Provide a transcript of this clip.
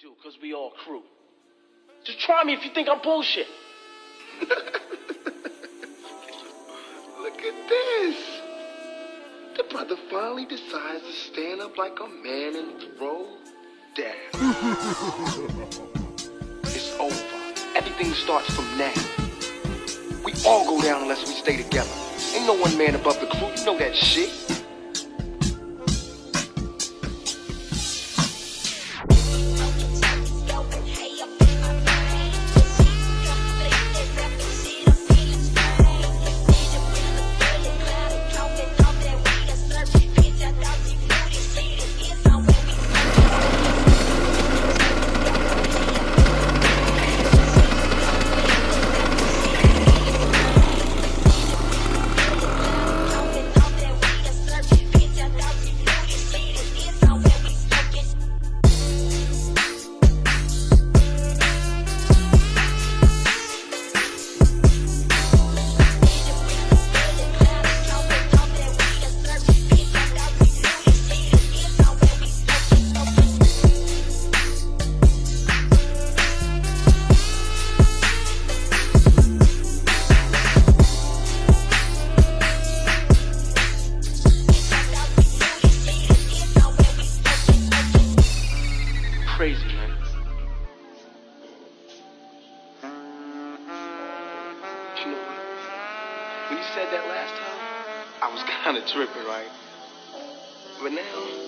do, because we all crew. Just try me if you think I'm bullshit. Look at this. The brother finally decides to stand up like a man and throw down. It's over. Everything starts from now. We all go down unless we stay together. Ain't no one man above the crew, you know that shit. Crazy, man. You know what? When you said that last time, I was kind of tripping, right? But now,